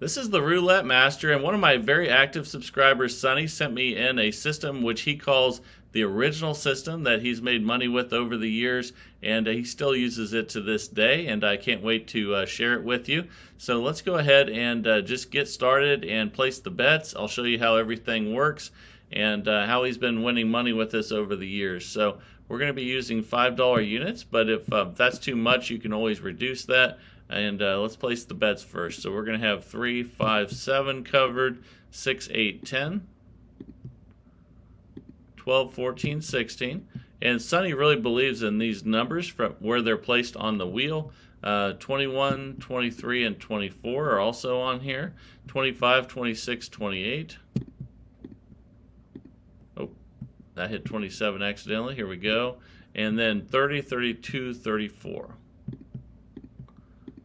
This is the Roulette Master, and one of my very active subscribers, Sonny, sent me in a system which he calls the original system that he's made money with over the years, and he still uses it to this day, and I can't wait to share it with you. So let's go ahead and just get started and place the bets. I'll show you how everything works and how he's been winning money with this over the years. So we're going to be using $5 units, but if that's too much, you can always reduce that. And let's place the bets first. So we're going to have 3, 5, 7 covered, 6, 8, 10, 12, 14, 16. And Sonny really believes in these numbers from where they're placed on the wheel. 21, 23, and 24 are also on here. 25, 26, 28. Oh, that hit 27 accidentally. Here we go. And then 30, 32, 34.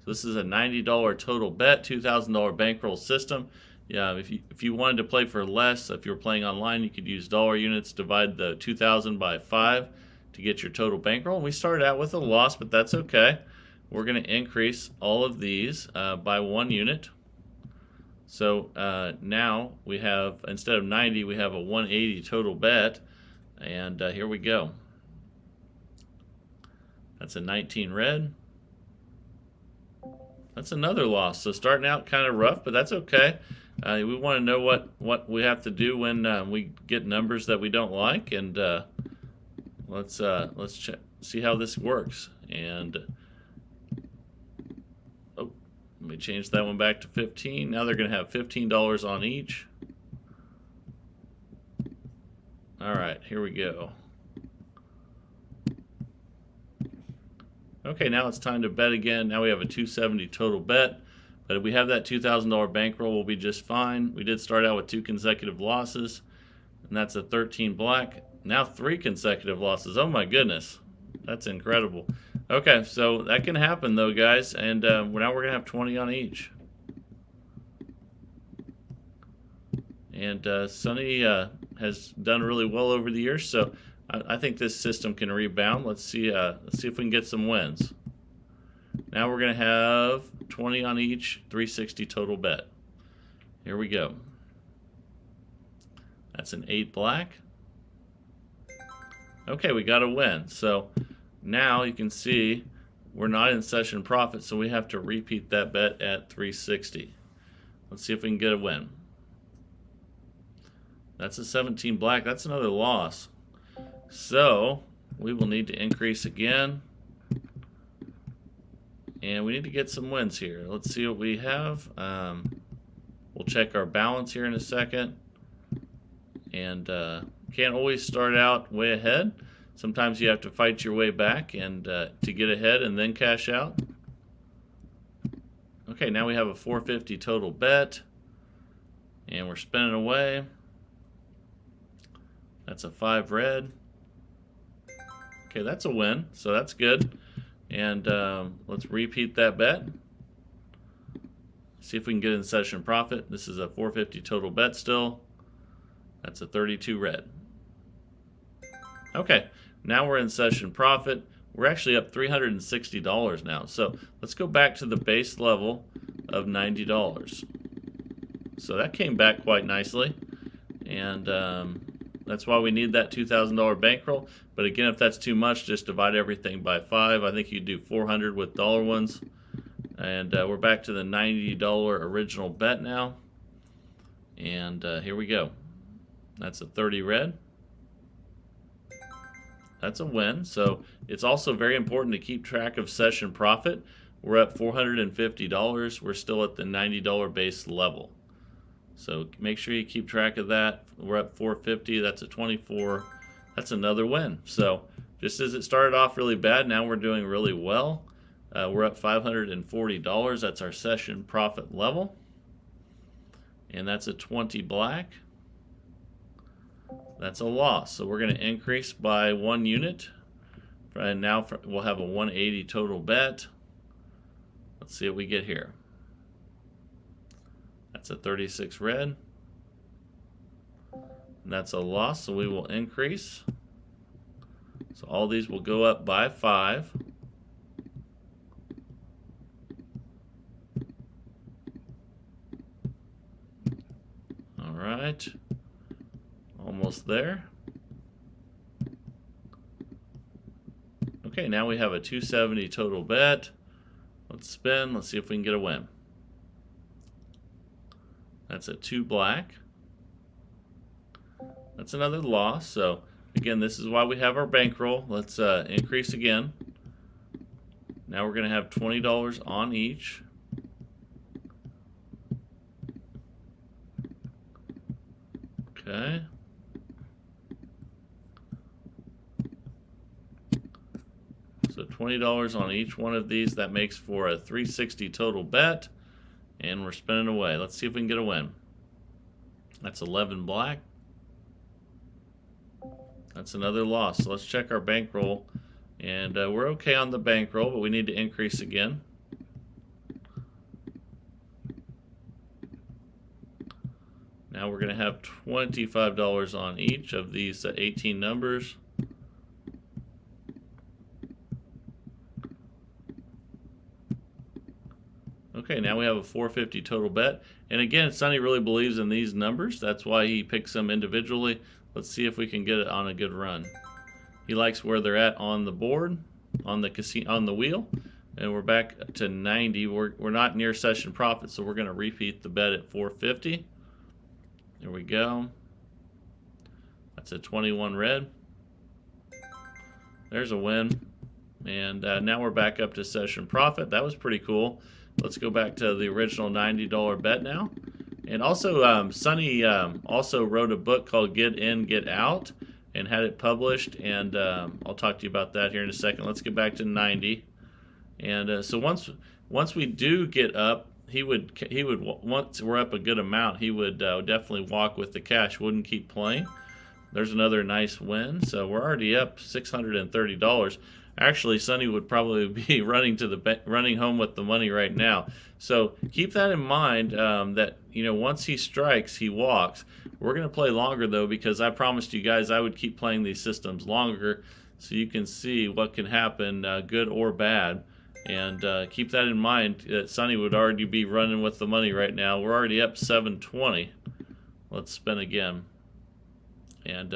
This is a $90 total bet, $2,000 bankroll system. Yeah, if you wanted to play for less, if you're playing online, you could use dollar units, divide the 2,000 by 5 to get your total bankroll. And we started out with a loss, but that's okay. We're going to increase all of these by 1 unit. So now we have, instead of 90, we have a 180 total bet. And here we go. That's a 19 red. That's another loss. So starting out kind of rough, but that's okay. We want to know what we have to do when we get numbers that we don't like, and let's see how this works. And oh, let me change that one back to 15. Now they're going to have $15 on each. All right, here we go. Okay, now it's time to bet again. Now we have a 270 total bet, but if we have that $2,000 bankroll, we'll be just fine. We did start out with 2 consecutive losses, and that's a 13 black. Now 3 consecutive losses. Oh my goodness, that's incredible. Okay, so that can happen though, guys, and now we're gonna have 20 on each. And Sonny has done really well over the years, so I think this system can rebound. Let's see if we can get some wins. Now we're going to have 20 on each, 360 total bet. Here we go. That's an 8 black. Okay, we got a win. So now you can see we're not in session profit, so we have to repeat that bet at 360. Let's see if we can get a win. That's a 17 black. That's another loss. So we will need to increase again, and we need to get some wins here. Let's see what we have. We'll check our balance here in a second, and can't always start out way ahead. Sometimes you have to fight your way back and to get ahead and then cash out. Okay, now we have a 450 total bet, and we're spinning away. That's a 5 red. Okay, that's a win, so that's good. And let's repeat that bet. See if we can get in session profit. This is a 450 total bet still. That's a 32 red. Okay, now we're in session profit. We're actually up $360 now. So let's go back to the base level of $90. So that came back quite nicely. And that's why we need that $2,000 bankroll. But again, if that's too much, just divide everything by 5. I think you do 400 with dollar ones. And we're back to the $90 original bet now. And here we go. That's a 30 red. That's a win. So it's also very important to keep track of session profit. We're at $450. We're still at the $90 base level. So make sure you keep track of that. We're at 450. That's a 24. That's another win. So just as it started off really bad, now we're doing really well. We're at $540. That's our session profit level. And that's a 20 black. That's a loss. So we're going to increase by 1 unit. And now we'll have a 180 total bet. Let's see what we get here. That's a 36 red. And that's a loss, so we will increase. So all these will go up by 5. right. Almost there. Okay, now we have a 270 total bet. Let's spin. Let's see if we can get a win. That's a 2 black. That's another loss. So again, this is why we have our bankroll. Let's increase again. Now we're going to have $20 on each. Okay. So $20 on each one of these. That makes for a 360 total bet. And we're spinning away. Let's see if we can get a win. That's 11 black. That's another loss. So let's check our bankroll. And we're okay on the bankroll, but we need to increase again. Now we're going to have $25 on each of these 18 numbers. Okay, now we have a 450 total bet. And again, Sonny really believes in these numbers. That's why he picks them individually. Let's see if we can get it on a good run. He likes where they're at on the board, on the casino, on the wheel. And we're back to 90. We're not near session profit, so we're going to repeat the bet at 450. There we go. That's a 21 red. There's a win. And now we're back up to session profit. That was pretty cool. Let's go back to the original $90 bet now. And also, Sonny also wrote a book called Get In, Get Out and had it published. And I'll talk to you about that here in a second. Let's get back to 90. And so once we do get up, he would once we're up a good amount, he would definitely walk with the cash, wouldn't keep playing. There's another nice win. So we're already up $630. Actually, Sonny would probably be running home with the money right now. So keep that in mind. That once he strikes, he walks. We're going to play longer though, because I promised you guys I would keep playing these systems longer, so you can see what can happen, good or bad. And keep that in mind. Sonny would already be running with the money right now. We're already up $720. Let's spin again. And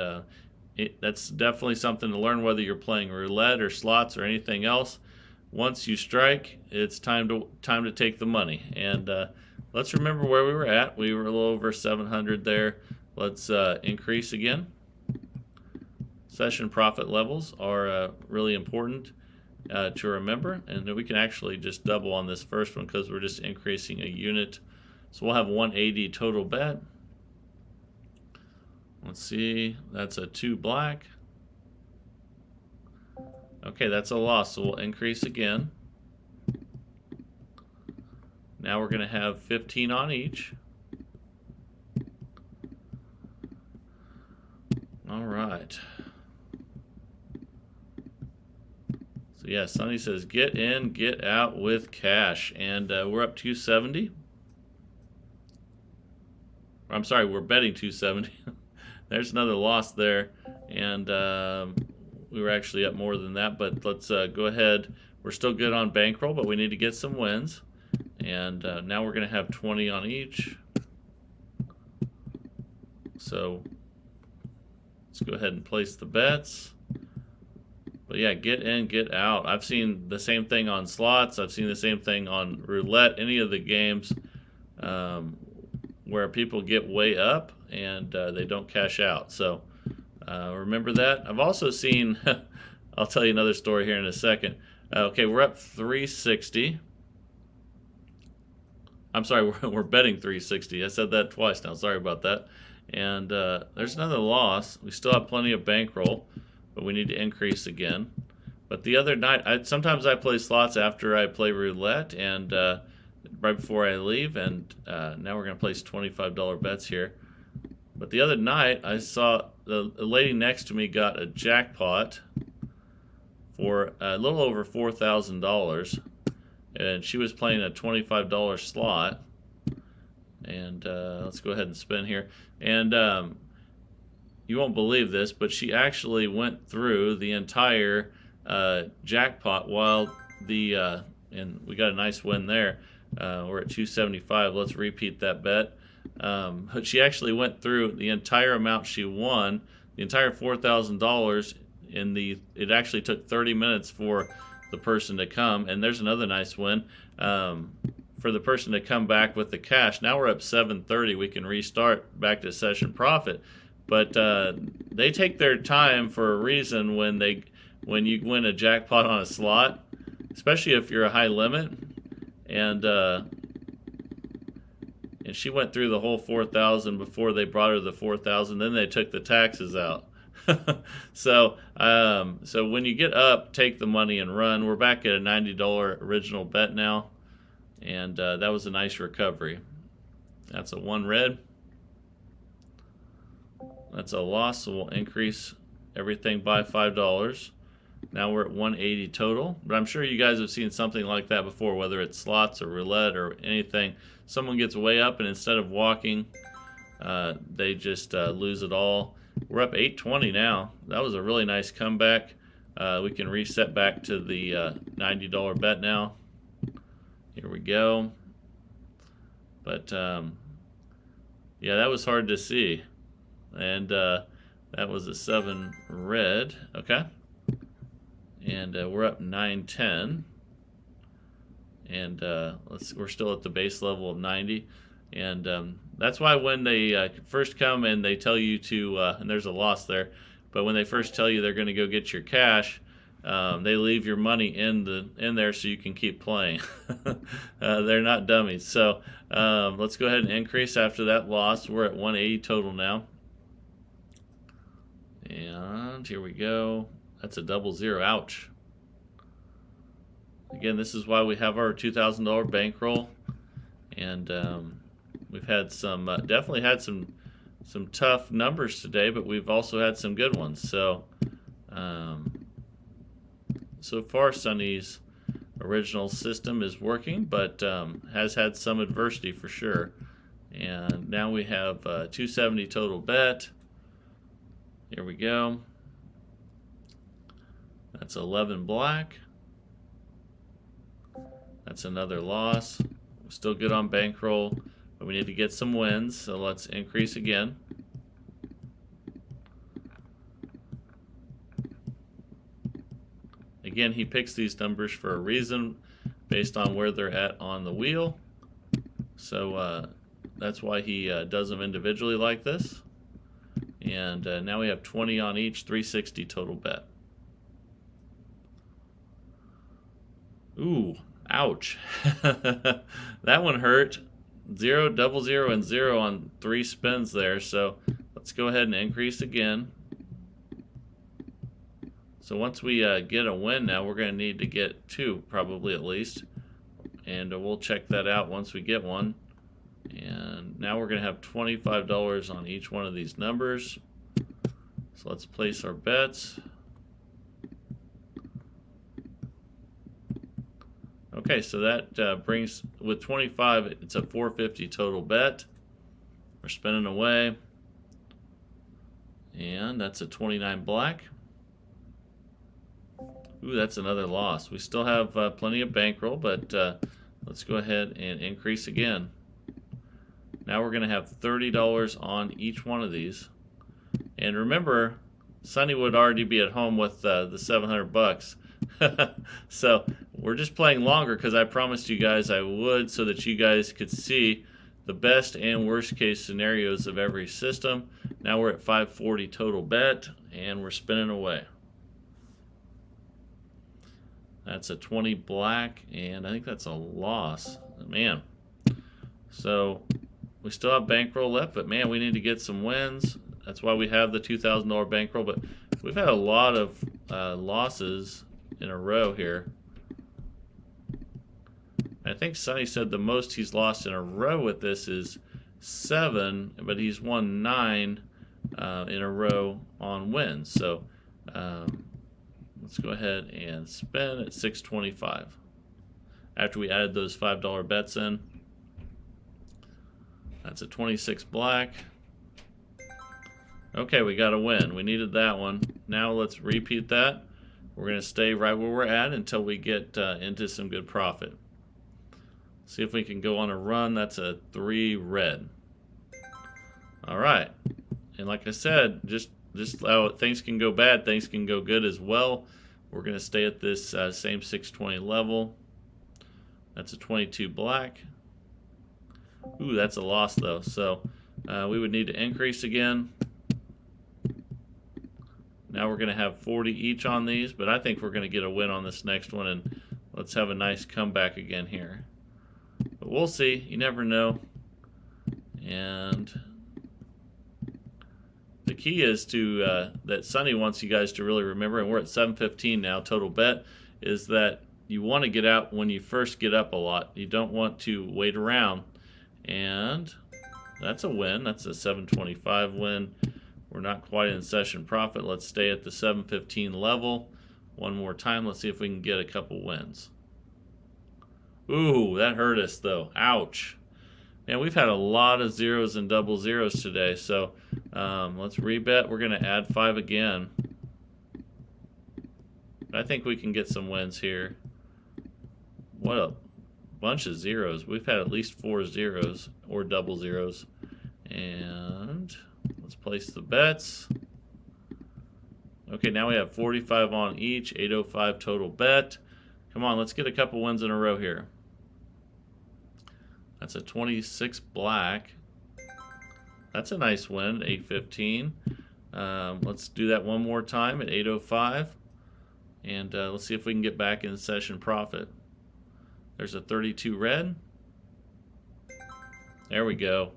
that's definitely something to learn, whether you're playing roulette or slots or anything else. Once you strike, it's time to take the money. And let's remember where we were at. We were a little over 700 there. Let's increase again. Session profit levels are really important to remember, and we can actually just double on this first one because we're just increasing a unit. So we'll have 180 total bet. Let's see, that's a 2 black. Okay, that's a loss, so we'll increase again. Now we're going to have 15 on each. All right. So yeah, Sonny says get in, get out with cash, and we're up 270. I'm sorry, we're betting 270. There's another loss there, and we were actually up more than that, but let's go ahead. We're still good on bankroll, but we need to get some wins, and now we're going to have 20 on each. So let's go ahead and place the bets. But yeah, get in, get out. I've seen the same thing on slots. I've seen the same thing on roulette, any of the games where people get way up and they don't cash out. So remember that. I've also seen, I'll tell you another story here in a second. Okay, we're up 360. I'm sorry, we're betting 360. I said that twice now. Sorry about that. And there's another loss. We still have plenty of bankroll, but we need to increase again. But the other night, sometimes I play slots after I play roulette and right before I leave, and now we're going to place $25 bets here. But the other night, I saw the lady next to me got a jackpot for a little over $4,000, and she was playing a $25 slot. And let's go ahead and spin here. And you won't believe this, but she actually went through the entire jackpot while and we got a nice win there. We're at 275. Let's repeat that bet. But she actually went through the entire amount she won, the entire $4,000. It actually took 30 minutes for the person to come. And there's another nice win. For the person to come back with the cash. Now we're up 730. We can restart back to session profit. But they take their time for a reason when you win a jackpot on a slot, especially if you're a high limit. And she went through the whole 4,000 before they brought her the 4,000. Then they took the taxes out. So when you get up, take the money and run. We're back at a $90 original bet now, and that was a nice recovery. That's a 1 red. That's a loss, so we'll increase everything by $5. Now we're at 180 total, but I'm sure you guys have seen something like that before, whether it's slots or roulette or anything. Someone gets way up, and instead of walking, they just lose it all. We're up 820 now. That was a really nice comeback. We can reset back to the $90 bet now. Here we go. But yeah, that was hard to see. And that was a 7 red. Okay. And we're up 910. And we're still at the base level of 90. And that's why when they first come and they tell you to, and there's a loss there, but when they first tell you they're going to go get your cash, they leave your money in there so you can keep playing. They're not dummies. So let's go ahead and increase after that loss. We're at 180 total now. And here we go. That's a 00. Ouch. Again, this is why we have our $2,000 bankroll. And we've had some, definitely had some tough numbers today, but we've also had some good ones. So, so far, Sonny's original system is working, but has had some adversity for sure. And now we have 270 total bet. Here we go. That's 11 black. That's another loss. We're still good on bankroll, but we need to get some wins, so let's increase again. Again, he picks these numbers for a reason based on where they're at on the wheel. So that's why he does them individually like this. And now we have 20 on each, 360 total bet. Ooh, ouch. That one hurt. 0, 00, and 0 on 3 spins there. So let's go ahead and increase again. So once we get a win now, we're going to need to get 2, probably at least. And we'll check that out once we get one. And now we're going to have $25 on each one of these numbers. So let's place our bets. Okay, so that brings, with 25, it's a 450 total bet. We're spinning away. And that's a 29 black. Ooh, that's another loss. We still have plenty of bankroll, but let's go ahead and increase again. Now we're going to have $30 on each one of these. And remember, Sonny would already be at home with the 700 bucks. So we're just playing longer because I promised you guys I would, so that you guys could see the best and worst case scenarios of every system. Now we're at 540 total bet, and we're spinning away. That's a 20 black, and I think that's a loss. Man. So we still have bankroll left, but man, we need to get some wins. That's why we have the $2,000 bankroll, but we've had a lot of losses in a row here. I think Sonny said the most he's lost in a row with this is 7, but he's won 9 in a row on wins. So let's go ahead and spin at 625 after we added those $5 bets in. That's a 26 black. Okay, we got a win. We needed that one. Now let's repeat that. We're going to stay right where we're at until we get into some good profit. See if we can go on a run. That's a 3 red. All right. And like I said, just how things can go bad, things can go good as well. We're going to stay at this same 620 level. That's a 22 black. Ooh, that's a loss though. So we would need to increase again. Now we're going to have 40 each on these, but I think we're going to get a win on this next one, and let's have a nice comeback again here. But we'll see. You never know. And the key is to that Sonny wants you guys to really remember, and we're at 715 now total bet, is that you want to get out when you first get up a lot. You don't want to wait around. And that's a win. That's a 725 win. We're not quite in session profit. Let's stay at the 715 level one more time. Let's see if we can get a couple wins. Ooh, that hurt us though. Ouch. Man, we've had a lot of zeros and double zeros today. So let's rebet. We're going to add 5 again. I think we can get some wins here. What a bunch of zeros. We've had at least 4 zeros or double zeros. And let's place the bets. Okay, now we have 45 on each, 805 total bet. Come on, let's get a couple wins in a row here. That's a 26 black. That's a nice win, 815. Let's do that one more time at 805. And let's see if we can get back in session profit. There's a 32 red. There we go.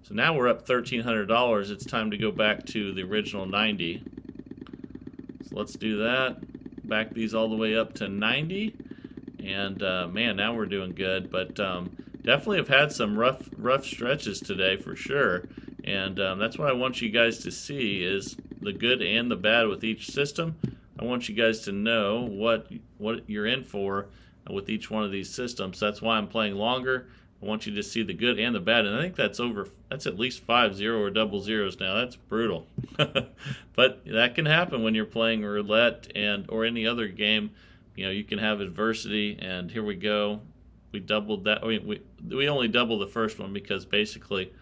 So now we're up $1,300. It's time to go back to the original 90. So let's do that. Back these all the way up to 90. And man, now we're doing good. But definitely have had some rough stretches today for sure. And that's what I want you guys to see is the good and the bad with each system. I want you guys to know what you're in for with each one of these systems. That's why I'm playing longer. I want you to see the good and the bad, and I think that's at least 5 0 or double zeros now. That's brutal. But that can happen when you're playing roulette or any other game. You know, you can have adversity, and here we go. We doubled that. I mean, we only doubled the first one because basically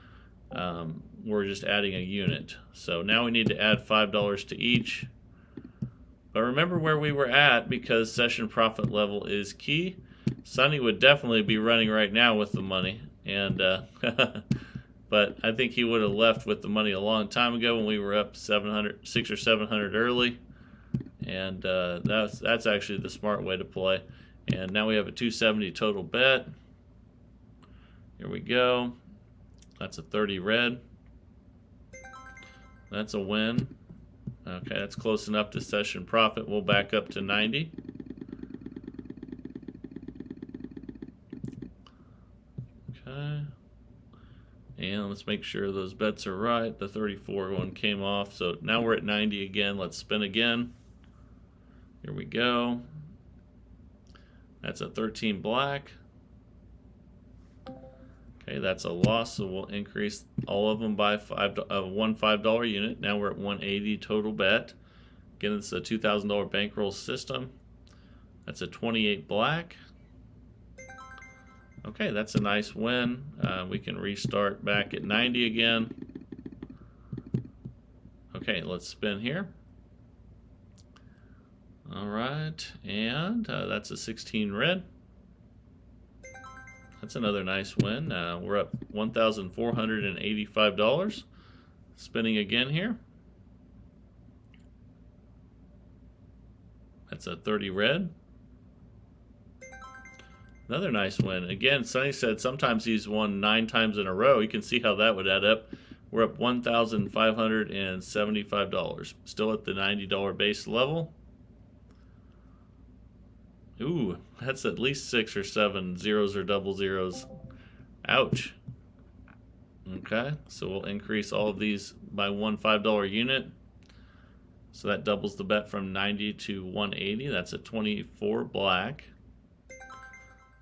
we're just adding a unit. So now we need to add $5 to each. But remember where we were at, because session profit level is key. Sonny would definitely be running right now with the money, and but I think he would have left with the money a long time ago when we were up 600 or 700 early, and that's actually the smart way to play. And now we have a 270 total bet. Here we go. That's a 30 red. That's a win. Okay, that's close enough to session profit. We'll back up to 90. Okay. And let's make sure those bets are right. The 34 one came off. So now we're at 90 again. Let's spin again. Here we go. That's a 13 black. Okay, that's a loss, so we'll increase all of them by one $5 unit. Now we're at 180 total bet. Again, it's a $2,000 bankroll system. That's a 28 black. Okay, that's a nice win. We can restart back at 90 again. Okay, let's spin here. All right, and that's a 16 red. That's another nice win. We're up $1,485. Spinning again here. That's a 30 red. Another nice win. Again, Sonny said sometimes he's won 9 times in a row. You can see how that would add up. We're up $1,575. Still at the $90 base level. Ooh, that's at least 6 or 7 zeros or double zeros. Ouch. Okay, so we'll increase all of these by one $5 unit. So that doubles the bet from 90 to 180. That's a 24 black.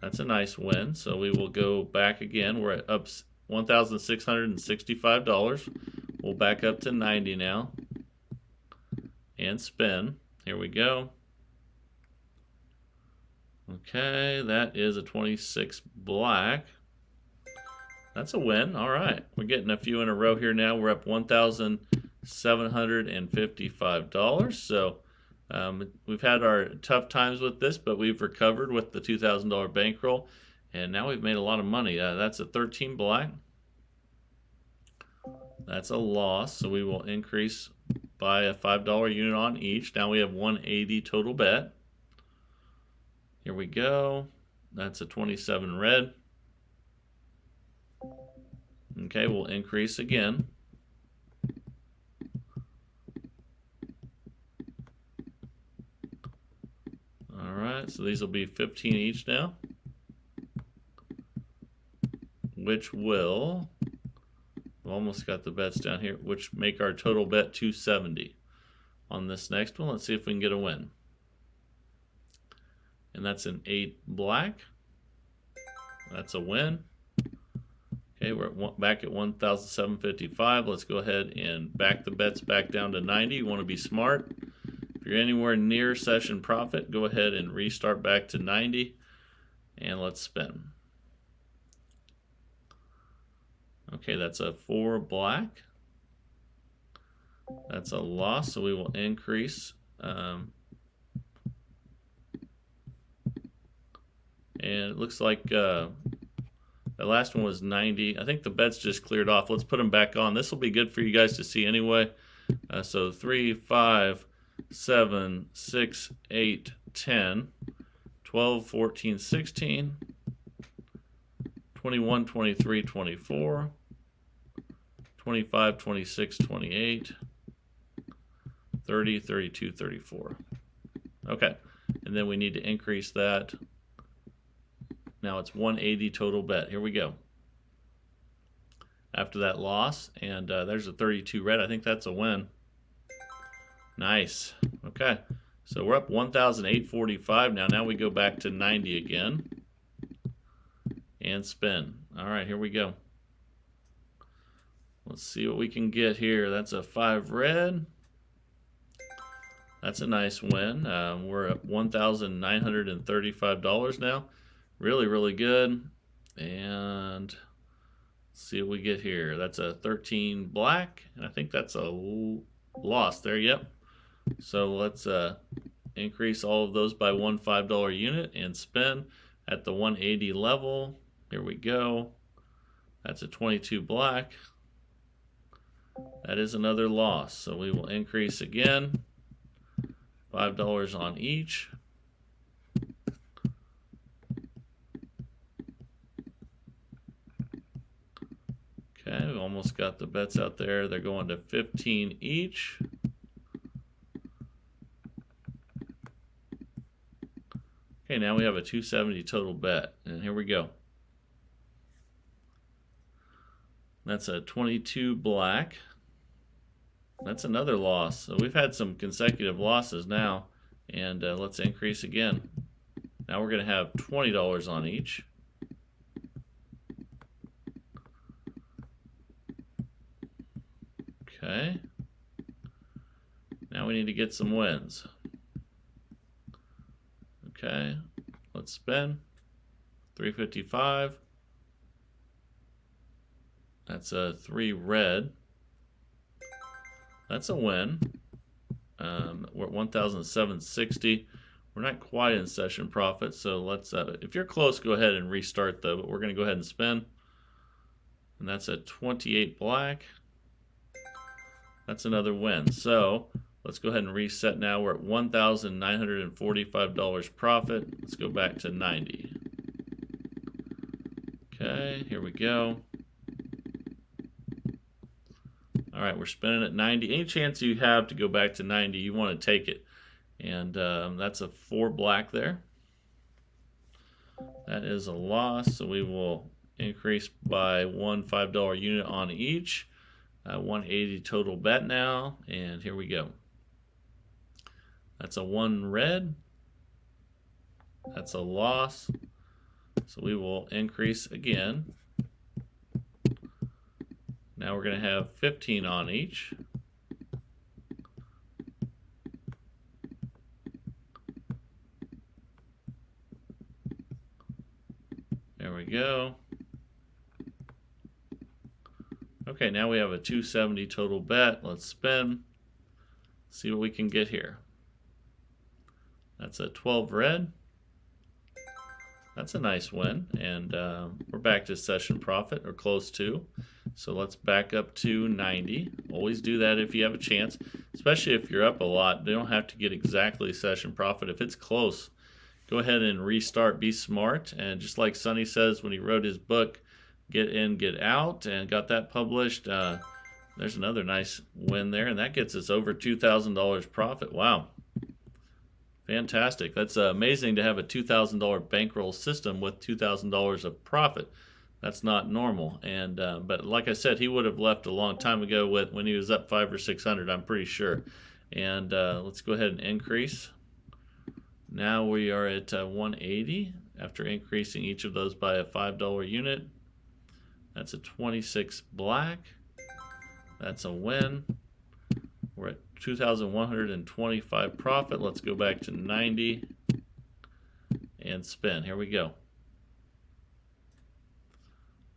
That's a nice win. So we will go back again. We're at up $1,665. We'll back up to 90 now. And spin. Here we go. Okay, that is a 26 black. That's a win. All right. We're getting a few in a row here now. We're up $1,755. So we've had our tough times with this, but we've recovered with the $2,000 bankroll. And now we've made a lot of money. That's a 13 black. That's a loss. So we will increase by a $5 unit on each. Now we have 180 total bet. Here we go. That's a 27 red. Okay, we'll increase again. All right, so these will be 15 each now, which will, almost got the bets down here, which make our total bet 270 on this next one. Let's see if we can get a win. And that's an 8 black. That's a win. Okay, we're back at 1,755. Let's go ahead and back the bets back down to 90. You want to be smart. If you're anywhere near session profit, go ahead and restart back to 90. And let's spin. Okay, that's a 4 black. That's a loss, so we will increase. And it looks like the last one was 90. I think the bets just cleared off. Let's put them back on. This will be good for you guys to see anyway. So 3, 5, 7, 6, 8, 10, 12, 14, 16, 21, 23, 24, 25, 26, 28, 30, 32, 34. Okay, and then we need to increase that. Now it's 180 total bet. Here we go. After that loss, and there's a 32 red. I think that's a win. Nice. Okay, so we're up 1,845 now. Now we go back to 90 again and spin. All right, here we go. Let's see what we can get here. That's a 5 red. That's a nice win. We're at $1,935 now. Really, really good. And let's see what we get here. That's a 13 black, and I think that's a loss there. Yep. So let's increase all of those by one $5 unit and spin at the 180 level. Here we go. That's a 22 black. That is another loss. So we will increase again. $5 on each. Okay, we almost got the bets out there. They're going to 15 each. Okay, now we have a 270 total bet. And here we go. That's a 22 black. That's another loss. So we've had some consecutive losses now. And let's increase again. Now we're going to have $20 on each. Okay. Now we need to get some wins. Okay. Let's spin. 355. That's a 3 red. That's a win. We're at 1,760. We're not quite in session profit, so let's. If you're close, go ahead and restart though. But we're going to go ahead and spin. And that's a 28 black. That's another win. So let's go ahead and reset now. We're at $1,945 profit. Let's go back to 90. Okay, here we go. All right, we're spinning at 90. Any chance you have to go back to 90, you want to take it. And that's a 4 black there. That is a loss, so we will increase by one $5 unit on each. 180 total bet now, and here we go. That's a 1 red. That's a loss. So we will increase again. Now we're going to have 15 on each. There we go. Okay, now we have a 270 total bet. Let's spin. See what we can get here. That's a 12 red. That's a nice win, and we're back to session profit, or close to. So let's back up to 90. Always do that if you have a chance, especially if you're up a lot. They don't have to get exactly session profit. If it's close, go ahead and restart. Be smart, and just like Sonny says when he wrote his book, Get In, Get Out, and got that published. There's another nice win there, and that gets us over $2,000 profit. Wow. Fantastic. That's amazing to have a $2,000 bankroll system with $2,000 of profit. That's not normal. And but like I said, he would have left a long time ago when he was up 500 or 600, I'm pretty sure. And let's go ahead and increase. Now we are at 180 after increasing each of those by a $5 unit. That's a 26 black. That's a win. We're at 2,125 profit. Let's go back to 90 and spin. Here we go.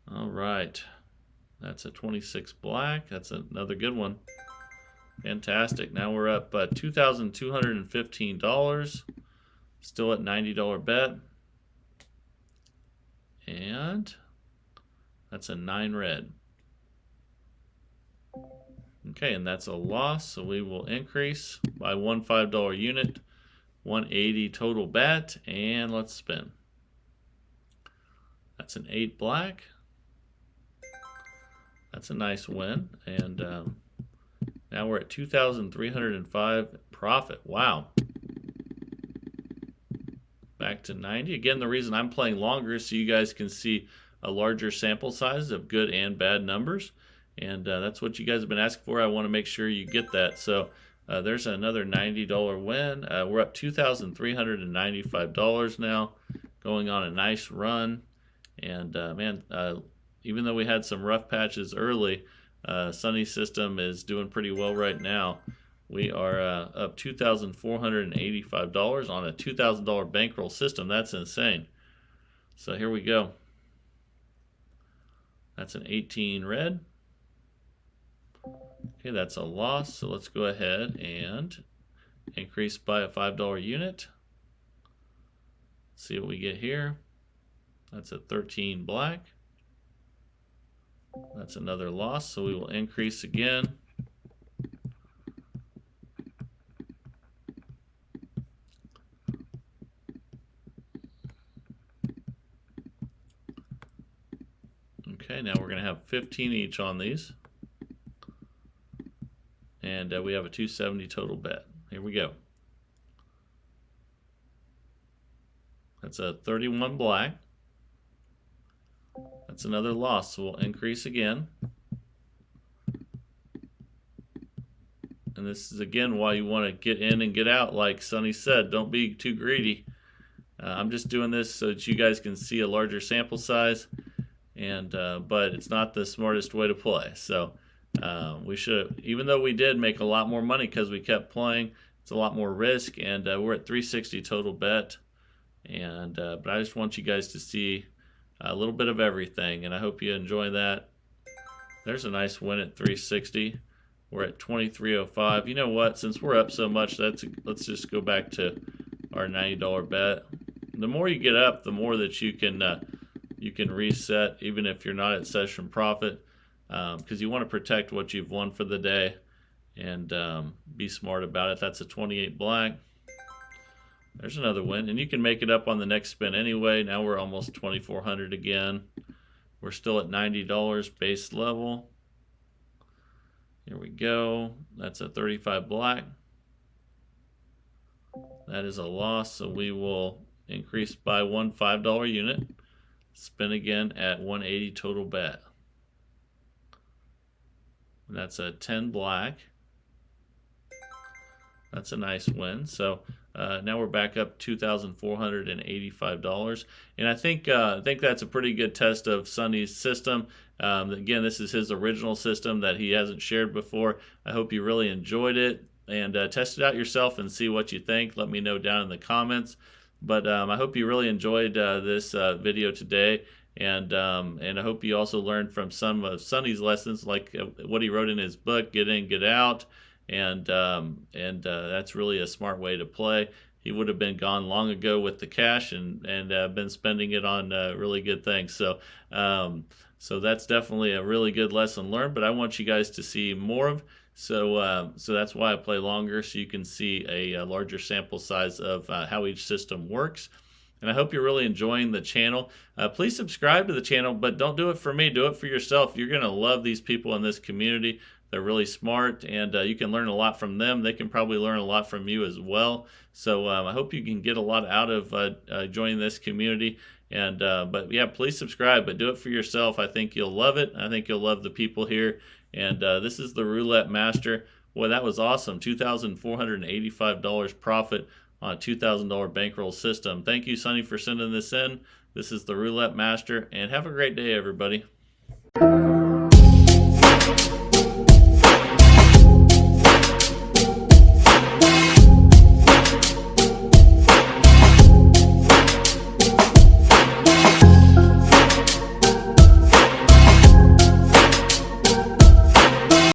All right. That's a 26 black. That's another good one. Fantastic. Now we're up $2,215. Still at $90 bet. And that's a 9 red. Okay, and that's a loss, so we will increase by one $5 unit, 180 total bet, and let's spin. That's an 8 black. That's a nice win, and now we're at 2,305 profit. Wow. Back to 90. Again, the reason I'm playing longer is so you guys can see a larger sample size of good and bad numbers. And that's what you guys have been asking for. I want to make sure you get that. So there's another $90 win. We're up $2,395 now, going on a nice run. And man, even though we had some rough patches early, Sonny's system is doing pretty well right now. We are up $2,485 on a $2,000 bankroll system. That's insane. So here we go. That's an 18 red. Okay, that's a loss, so let's go ahead and increase by a $5 unit. Let's see what we get here. That's a 13 black. That's another loss, so we will increase again. Okay, now we're going to have 15 each on these. And we have a 270 total bet. Here we go. That's a 31 black. That's another loss, so we'll increase again. And this is again why you want to get in and get out, like Sonny said. Don't be too greedy. I'm just doing this so that you guys can see a larger sample size, and but it's not the smartest way to play. So we should, even though we did make a lot more money because we kept playing, it's a lot more risk, and we're at 360 total bet. And but I just want you guys to see a little bit of everything, and I hope you enjoy that. There's a nice win at 360. We're at 2305. You know what? Since we're up so much, let's just go back to our $90 bet. The more you get up, the more that you can reset, even if you're not at session profit, because you want to protect what you've won for the day, and be smart about it. That's a 28 black. There's another win, and you can make it up on the next spin anyway. Now we're almost 2,400 again. We're still at $90 base level. Here we go. That's a 35 black. That is a loss, so we will increase by one $5 unit. Spin again at 180 total bet. And that's a 10 black. That's a nice win. So now we're back up $2,485, and I think that's a pretty good test of Sonny's system. Again, this is his original system that he hasn't shared before. I hope you really enjoyed it, and test it out yourself and see what you think. Let me know down in the comments. But I hope you really enjoyed this video today, and I hope you also learned from some of Sonny's lessons, like what he wrote in his book, Get In, Get Out, and that's really a smart way to play. He would have been gone long ago with the cash and been spending it on really good things. So that's definitely a really good lesson learned. But I want you guys to see more of. So that's why I play longer, so you can see a larger sample size of how each system works. And I hope you're really enjoying the channel. Please subscribe to the channel, but don't do it for me. Do it for yourself. You're going to love these people in this community. They're really smart, and you can learn a lot from them. They can probably learn a lot from you as well. So I hope you can get a lot out of joining this community. But yeah, please subscribe, but do it for yourself. I think you'll love it. I think you'll love the people here. And this is the Roulette Master. Boy, that was awesome. $2,485 profit on a $2,000 bankroll system. Thank you, Sonny, for sending this in. This is the Roulette Master, and have a great day, everybody.